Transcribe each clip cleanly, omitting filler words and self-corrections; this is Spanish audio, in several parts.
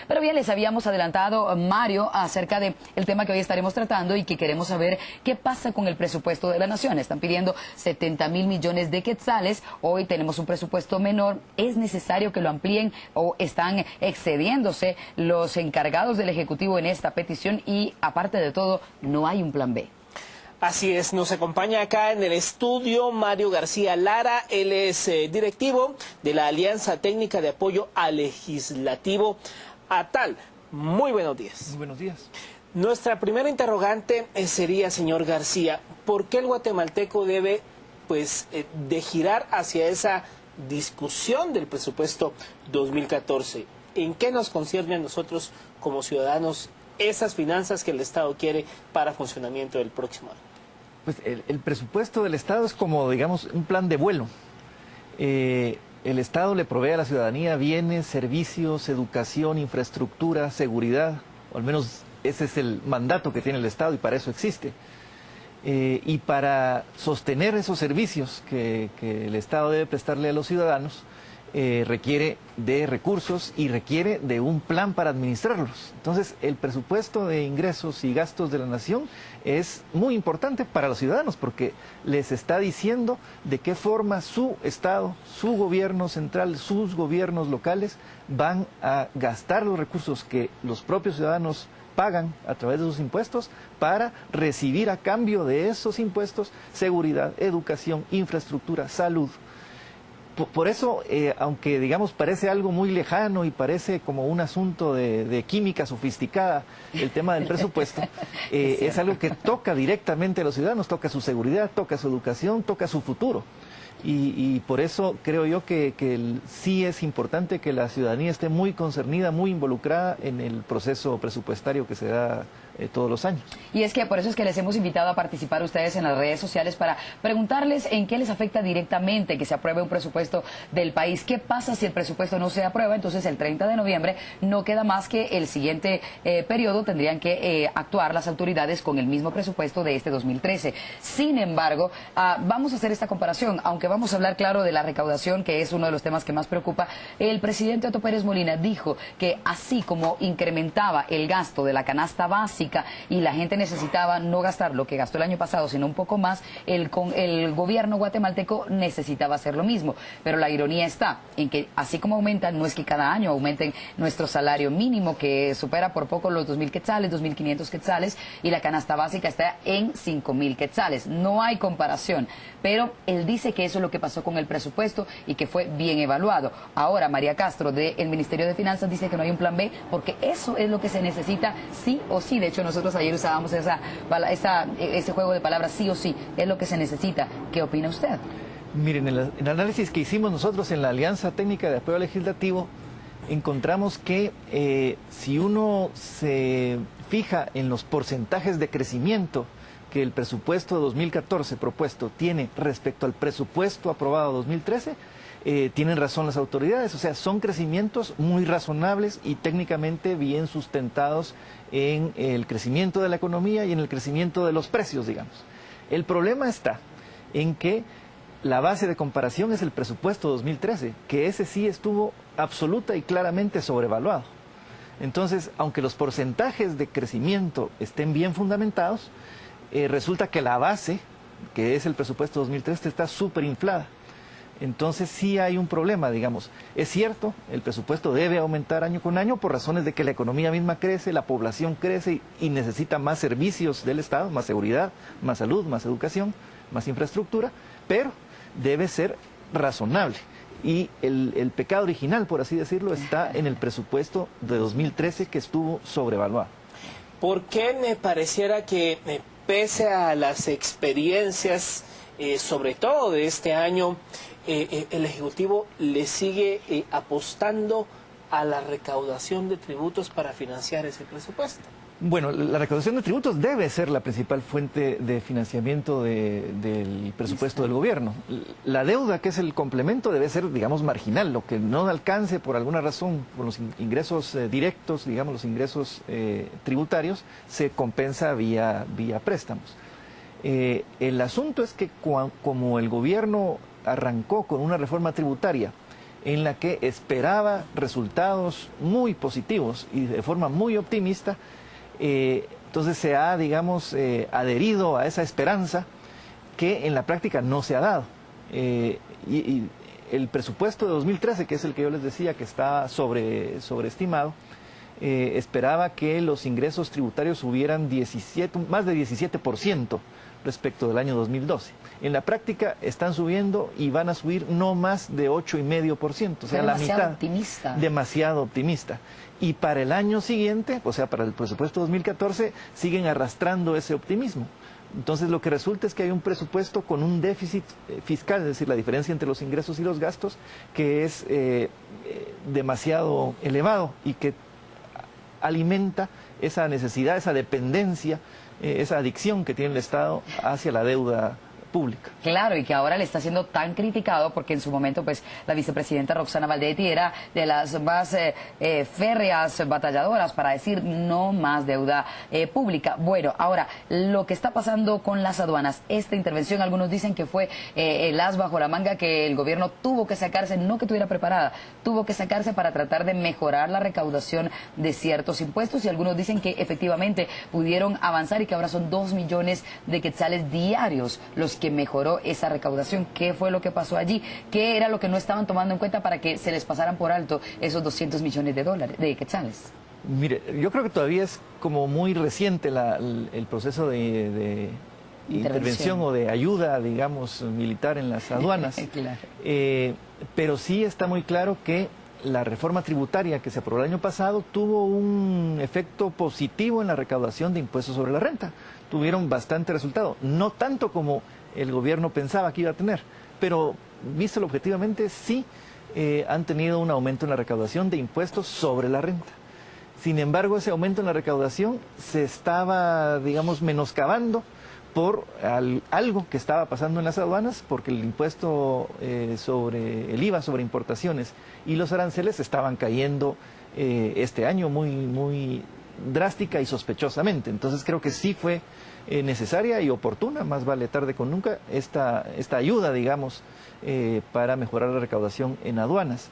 Pero bien, les habíamos adelantado, Mario, acerca del tema que hoy estaremos tratando y que queremos saber qué pasa con el presupuesto de la nación. Están pidiendo 70.000 millones de quetzales. Hoy tenemos un presupuesto menor. ¿Es necesario que lo amplíen o están excediéndose los encargados del Ejecutivo en esta petición? Y aparte de todo, no hay un plan B. Así es, nos acompaña acá en el estudio Mario García Lara, él es directivo de la Alianza Técnica de Apoyo al Legislativo ATAL. Muy buenos días. Muy buenos días. Nuestra primera interrogante sería, señor García, ¿por qué el guatemalteco debe de girar hacia esa discusión del presupuesto 2014? ¿En qué nos concierne a nosotros como ciudadanos esas finanzas que el Estado quiere para funcionamiento del próximo año? Pues el presupuesto del Estado es como, digamos, un plan de vuelo. El Estado le provee a la ciudadanía bienes, servicios, educación, infraestructura, seguridad, o al menos ese es el mandato que tiene el Estado y para eso existe. Y para sostener esos servicios que el Estado debe prestarle a los ciudadanos, requiere de recursos y requiere de un plan para administrarlos. Entonces, el presupuesto de ingresos y gastos de la nación es muy importante para los ciudadanos porque les está diciendo de qué forma su Estado, su gobierno central, sus gobiernos locales van a gastar los recursos que los propios ciudadanos pagan a través de sus impuestos para recibir a cambio de esos impuestos seguridad, educación, infraestructura, salud. Por eso, aunque digamos parece algo muy lejano y parece como un asunto de química sofisticada, el tema del presupuesto, es algo que toca directamente a los ciudadanos, toca su seguridad, toca su educación, toca su futuro. Y por eso creo yo que sí es importante que la ciudadanía esté muy concernida, muy involucrada en el proceso presupuestario que se da todos los años. Y es que por eso es que les hemos invitado a participar ustedes en las redes sociales para preguntarles en qué les afecta directamente que se apruebe un presupuesto del país. ¿Qué pasa si el presupuesto no se aprueba? Entonces el 30 de noviembre no queda más que el siguiente periodo tendrían que actuar las autoridades con el mismo presupuesto de este 2013. Sin embargo, vamos a hacer esta comparación, aunque vamos a hablar claro de la recaudación, que es uno de los temas que más preocupa. El presidente Otto Pérez Molina dijo que así como incrementaba el gasto de la canasta básica y la gente necesitaba no gastar lo que gastó el año pasado, sino un poco más, el gobierno guatemalteco necesitaba hacer lo mismo. Pero la ironía está en que así como aumentan, no es que cada año aumenten nuestro salario mínimo, que supera por poco los 2.000 quetzales, 2.500 quetzales, y la canasta básica está en 5.000 quetzales. No hay comparación. Pero él dice que eso es lo que pasó con el presupuesto y que fue bien evaluado. Ahora, María Castro, del Ministerio de Finanzas, dice que no hay un plan B, porque eso es lo que se necesita sí o sí. De hecho, nosotros ayer usábamos ese juego de palabras sí o sí. Es lo que se necesita. ¿Qué opina usted? Miren, en el análisis que hicimos nosotros en la Alianza Técnica de Apoyo Legislativo, encontramos que si uno se fija en los porcentajes de crecimiento que el presupuesto de 2014 propuesto tiene respecto al presupuesto aprobado 2013, tienen razón las autoridades, o sea, son crecimientos muy razonables y técnicamente bien sustentados en el crecimiento de la economía y en el crecimiento de los precios, digamos. El problema está en que la base de comparación es el presupuesto 2013, que ese sí estuvo absoluta y claramente sobrevaluado. Entonces, aunque los porcentajes de crecimiento estén bien fundamentados, resulta que la base, que es el presupuesto 2013, está súper inflada. Entonces sí hay un problema, digamos. Es cierto, el presupuesto debe aumentar año con año por razones de que la economía misma crece, la población crece y necesita más servicios del Estado, más seguridad, más salud, más educación, más infraestructura, pero debe ser razonable. Y el pecado original, por así decirlo, está en el presupuesto de 2013 que estuvo sobrevaluado. ¿Por qué me pareciera que pese a las experiencias, sobre todo de este año, el Ejecutivo le sigue apostando a la recaudación de tributos para financiar ese presupuesto? Bueno, la recaudación de tributos debe ser la principal fuente de financiamiento del presupuesto del gobierno. La deuda, que es el complemento, debe ser, digamos, marginal. Lo que no alcance por alguna razón con los ingresos directos, digamos, los ingresos tributarios, se compensa vía préstamos. El asunto es que como el gobierno arrancó con una reforma tributaria en la que esperaba resultados muy positivos y de forma muy optimista. Entonces se ha, digamos, adherido a esa esperanza que en la práctica no se ha dado. Y el presupuesto de 2013, que es el que yo les decía que está sobreestimado, esperaba que los ingresos tributarios subieran más de 17% respecto del año 2012. En la práctica están subiendo y van a subir no más de 8,5%, o sea, la mitad. Optimista. Demasiado optimista. Y para el año siguiente, o sea, para el presupuesto 2014, siguen arrastrando ese optimismo. Entonces lo que resulta es que hay un presupuesto con un déficit fiscal, es decir, la diferencia entre los ingresos y los gastos, que es demasiado elevado y que alimenta esa necesidad, esa dependencia, esa adicción que tiene el Estado hacia la deuda pública. Claro, y que ahora le está siendo tan criticado porque en su momento pues la vicepresidenta Roxana Valdetti era de las más férreas batalladoras para decir no más deuda pública. Bueno, ahora, lo que está pasando con las aduanas, esta intervención, algunos dicen que fue el as bajo la manga que el gobierno tuvo que sacarse, no que estuviera preparada, tuvo que sacarse para tratar de mejorar la recaudación de ciertos impuestos, y algunos dicen que efectivamente pudieron avanzar y que ahora son 2 millones de quetzales diarios los que mejoró esa recaudación. ¿Qué fue lo que pasó allí? ¿Qué era lo que no estaban tomando en cuenta para que se les pasaran por alto esos 200 millones de quetzales? Mire, yo creo que todavía es como muy reciente el proceso de intervención o de ayuda, digamos, militar en las aduanas. Claro. Pero sí está muy claro que la reforma tributaria que se aprobó el año pasado tuvo un efecto positivo en la recaudación de impuestos sobre la renta. Tuvieron bastante resultado, no tanto como el gobierno pensaba que iba a tener, pero visto objetivamente sí han tenido un aumento en la recaudación de impuestos sobre la renta. Sin embargo, ese aumento en la recaudación se estaba, digamos, menoscabando por algo que estaba pasando en las aduanas, porque el impuesto sobre el IVA sobre importaciones y los aranceles estaban cayendo este año muy drástica y sospechosamente. Entonces creo que sí fue necesaria y oportuna, más vale tarde que nunca, esta ayuda, digamos, para mejorar la recaudación en aduanas.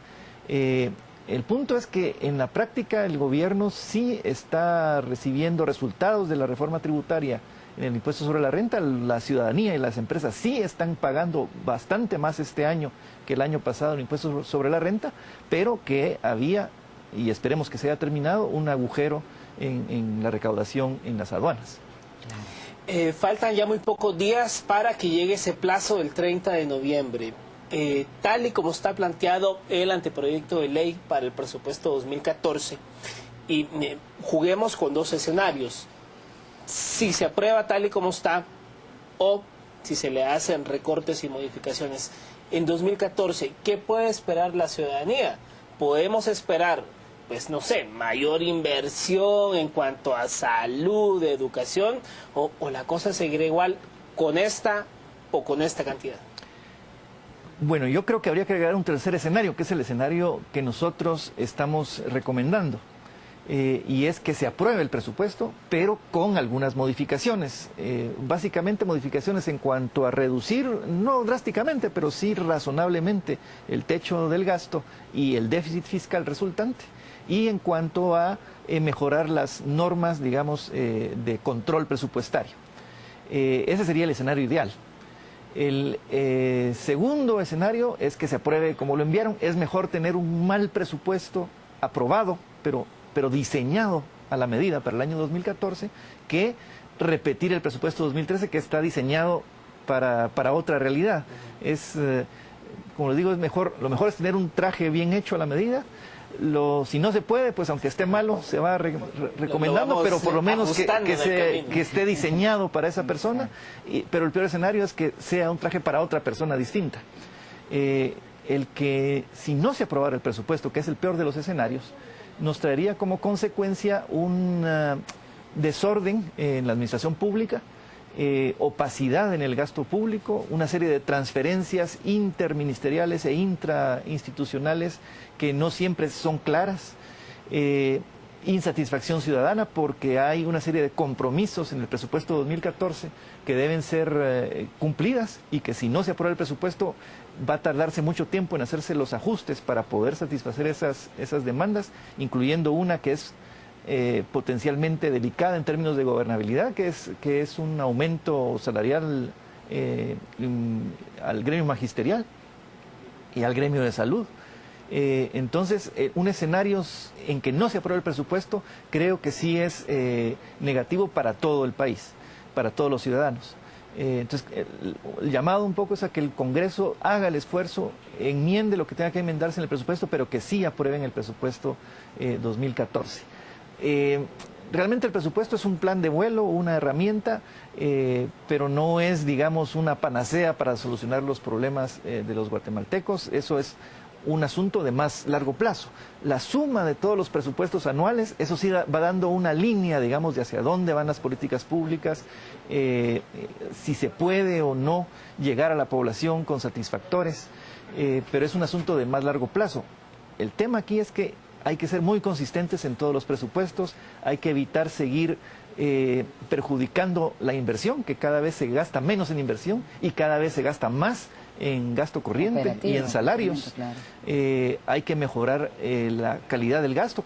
El punto es que en la práctica el gobierno sí está recibiendo resultados de la reforma tributaria en el impuesto sobre la renta. La ciudadanía y las empresas sí están pagando bastante más este año que el año pasado en impuestos sobre la renta, pero que había, y esperemos que se haya terminado, un agujero en la recaudación en las aduanas. Faltan ya muy pocos días para que llegue ese plazo del 30 de noviembre. Tal y como está planteado el anteproyecto de ley para el presupuesto 2014, y juguemos con dos escenarios: si se aprueba tal y como está, o si se le hacen recortes y modificaciones. En 2014, ¿qué puede esperar la ciudadanía? Podemos esperar, pues no sé, mayor inversión en cuanto a salud, educación, o la cosa seguirá igual con esta o con esta cantidad. Bueno, yo creo que habría que agregar un tercer escenario, que es el escenario que nosotros estamos recomendando. Y es que se apruebe el presupuesto, pero con algunas modificaciones. Básicamente modificaciones en cuanto a reducir, no drásticamente, pero sí razonablemente, el techo del gasto y el déficit fiscal resultante. Y en cuanto a mejorar las normas, digamos, de control presupuestario. Ese sería el escenario ideal. El segundo escenario es que se apruebe como lo enviaron. Es mejor tener un mal presupuesto aprobado, pero diseñado a la medida para el año 2014, que repetir el presupuesto 2013 que está diseñado para otra realidad. Como les digo, lo mejor es tener un traje bien hecho a la medida. Si no se puede, pues aunque esté malo, se va recomendando, pero por lo menos que esté diseñado para esa persona. Pero el peor escenario es que sea un traje para otra persona distinta. El que, si no se aprobara el presupuesto, que es el peor de los escenarios, nos traería como consecuencia un desorden en la administración pública, opacidad en el gasto público, una serie de transferencias interministeriales e intrainstitucionales que no siempre son claras, insatisfacción ciudadana porque hay una serie de compromisos en el presupuesto 2014 que deben ser cumplidas y que si no se aprueba el presupuesto va a tardarse mucho tiempo en hacerse los ajustes para poder satisfacer esas demandas, incluyendo una que es potencialmente delicada en términos de gobernabilidad, que es un aumento salarial al gremio magisterial y al gremio de salud. Entonces, un escenario en que no se apruebe el presupuesto creo que sí es negativo para todo el país, para todos los ciudadanos. Entonces, el llamado un poco es a que el Congreso haga el esfuerzo, enmiende lo que tenga que enmendarse en el presupuesto, pero que sí aprueben el presupuesto 2014. Realmente el presupuesto es un plan de vuelo, una herramienta, pero no es, digamos, una panacea para solucionar los problemas de los guatemaltecos. Eso es un asunto de más largo plazo. La suma de todos los presupuestos anuales, eso sí va dando una línea, digamos, de hacia dónde van las políticas públicas, si se puede o no llegar a la población con satisfactores, pero es un asunto de más largo plazo. El tema aquí es que hay que ser muy consistentes en todos los presupuestos, hay que evitar seguir perjudicando la inversión, que cada vez se gasta menos en inversión y cada vez se gasta más en gasto corriente y en salarios. Claro. Hay que mejorar la calidad del gasto.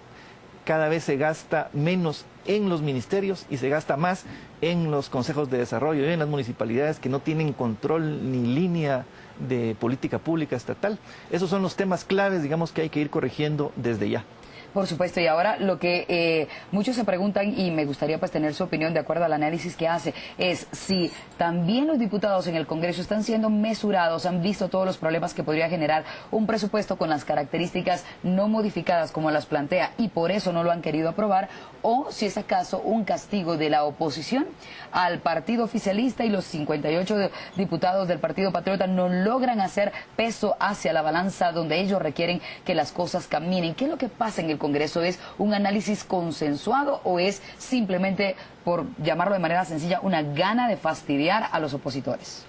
Cada vez se gasta menos en los ministerios y se gasta más en los consejos de desarrollo y en las municipalidades que no tienen control ni línea de política pública estatal. Esos son los temas claves, digamos, que hay que ir corrigiendo desde ya. Por supuesto, y ahora lo que muchos se preguntan, y me gustaría pues tener su opinión de acuerdo al análisis que hace, es si también los diputados en el Congreso están siendo mesurados, han visto todos los problemas que podría generar un presupuesto con las características no modificadas como las plantea y por eso no lo han querido aprobar, o si es acaso un castigo de la oposición al partido oficialista y los 58 diputados del Partido Patriota no logran hacer peso hacia la balanza donde ellos requieren que las cosas caminen. ¿Qué es lo que pasa en el Congreso? ¿Es un análisis consensuado o es simplemente, por llamarlo de manera sencilla, una gana de fastidiar a los opositores?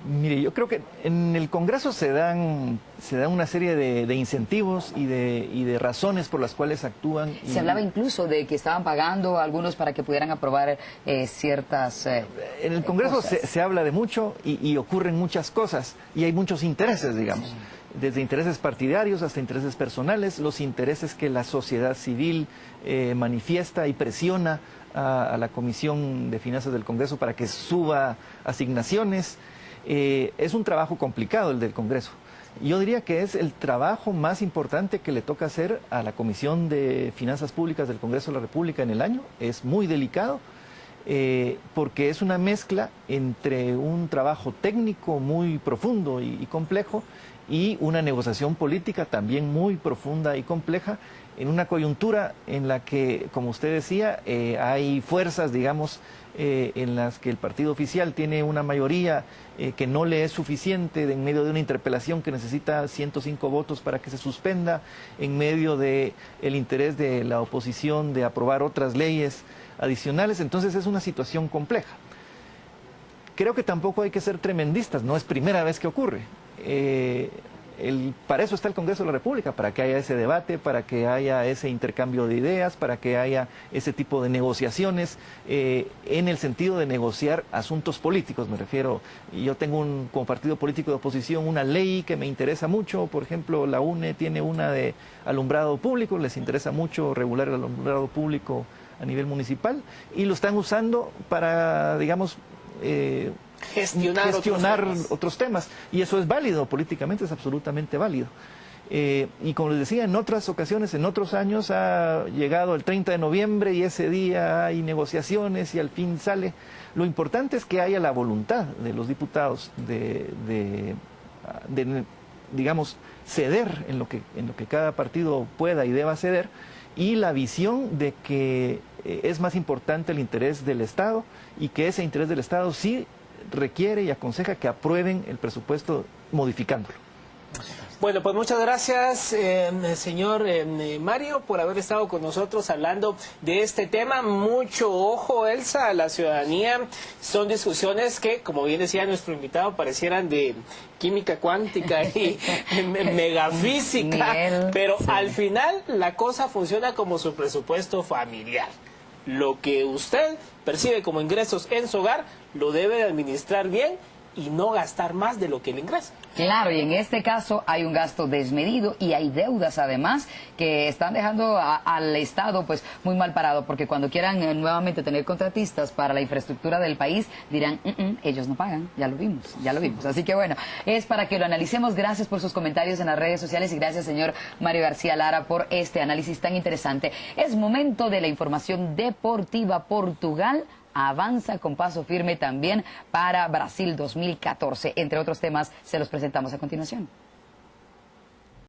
Mire, yo creo que en el Congreso se dan una serie de incentivos y de razones por las cuales actúan. Se hablaba incluso de que estaban pagando a algunos para que pudieran aprobar ciertas En el Congreso se habla de mucho y ocurren muchas cosas y hay muchos intereses, digamos. Sí. Desde intereses partidarios hasta intereses personales, los intereses que la sociedad civil manifiesta y presiona a la Comisión de Finanzas del Congreso para que suba asignaciones. Es un trabajo complicado el del Congreso. Yo diría que es el trabajo más importante que le toca hacer a la Comisión de Finanzas Públicas del Congreso de la República en el año. Es muy delicado porque es una mezcla entre un trabajo técnico muy profundo y complejo y una negociación política también muy profunda y compleja en una coyuntura en la que, como usted decía, hay fuerzas, digamos, en las que el partido oficial tiene una mayoría que no le es suficiente en medio de una interpelación que necesita 105 votos para que se suspenda, en medio del interés de la oposición de aprobar otras leyes adicionales. Entonces es una situación compleja. Creo que tampoco hay que ser tremendistas, no es primera vez que ocurre. Para eso está el Congreso de la República, para que haya ese debate, para que haya ese intercambio de ideas, para que haya ese tipo de negociaciones, en el sentido de negociar asuntos políticos, me refiero. Yo tengo como partido político de oposición una ley que me interesa mucho, por ejemplo, la UNE tiene una de alumbrado público, les interesa mucho regular el alumbrado público a nivel municipal, y lo están usando para, digamos, gestionar otros temas. Y eso es válido, políticamente es absolutamente válido. Y como les decía, en otras ocasiones, en otros años, ha llegado el 30 de noviembre y ese día hay negociaciones y al fin sale. Lo importante es que haya la voluntad de los diputados de digamos, ceder en lo que cada partido pueda y deba ceder, y la visión de que es más importante el interés del Estado y que ese interés del Estado sí requiere y aconseja que aprueben el presupuesto modificándolo. Bueno, pues muchas gracias, señor Mario, por haber estado con nosotros hablando de este tema. Mucho ojo, Elsa, a la ciudadanía. Son discusiones que, como bien decía nuestro invitado, parecieran de química cuántica y megafísica, Miguel, pero sí. al final la cosa funciona como su presupuesto familiar. Lo que usted percibe como ingresos en su hogar lo debe de administrar bien y no gastar más de lo que le ingresa. Claro, y en este caso hay un gasto desmedido y hay deudas además que están dejando al Estado pues muy mal parado, porque cuando quieran nuevamente tener contratistas para la infraestructura del país dirán, ellos no pagan, ya lo vimos, ya lo vimos. Así que bueno, es para que lo analicemos. Gracias por sus comentarios en las redes sociales y gracias, señor Mario García Lara, por este análisis tan interesante. Es momento de la información deportiva. Portugal avanza con paso firme también para Brasil 2014. Entre otros temas, se los presentamos a continuación.